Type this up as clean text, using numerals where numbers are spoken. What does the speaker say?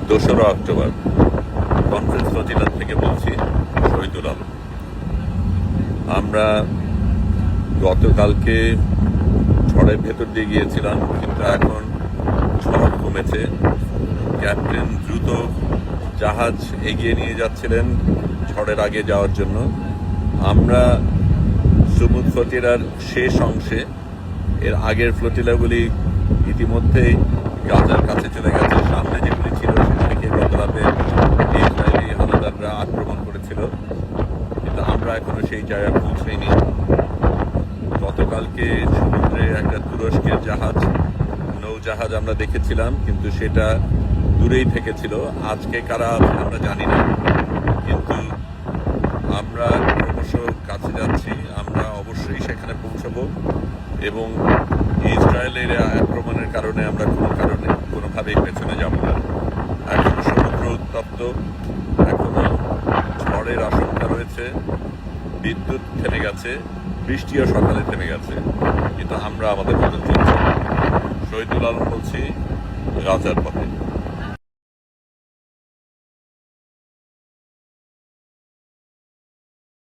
2রা October conference ফজিলাত থেকে বলছি, শহীদুল আলম। আমরা গতকালকে ঝড়ের ভেতর দিয়ে গিয়েছিলাম, কিন্তু এখন ঝড় কমেছে। ক্যাপ্টেন দ্রুত জাহাজ এগিয়ে নিয়ে যাচ্ছিলেন ঝড়ের আগে যাওয়ার জন্য। আমরা সুমুদ ফতিরার শেষ অংশে, এর আগের ফ্লোটিলাগুলি ইতিমধ্যেই গাজার কাছে চলে গেছে। সামনে যেগুলি ছিল সেগুলিকে গত রাতে ইসরায়েলি হানাদাররা আক্রমণ করেছিল, কিন্তু আমরা এখনো সেই জায়গায় পৌঁছাইনি। গতকালকে সমুদ্রে একটা তুরস্কের নৌজাহাজ আমরা দেখেছিলাম, কিন্তু সেটা দূরেই থেকেছিল। আজকে কারা আছে আমরা জানি না, কিন্তু আমরা ক্রমশ কাছে যাচ্ছি। আমরা অবশ্যই সেখানে পৌঁছাবো, এবং ইসরায়েলের আক্রমণের কারণে আমরা কোনোভাবেই পেছনে যাব না। এখনো সমুদ্র উত্তপ্ত, এখনো ঝড়ের আশঙ্কা রয়েছে, বিদ্যুৎ থেমে গেছে, বৃষ্টিও সকালে থেমে গেছে, কিন্তু আমরা আমাদের মতন চলছি। শহীদুল আলম বলছি, গাজার পথে।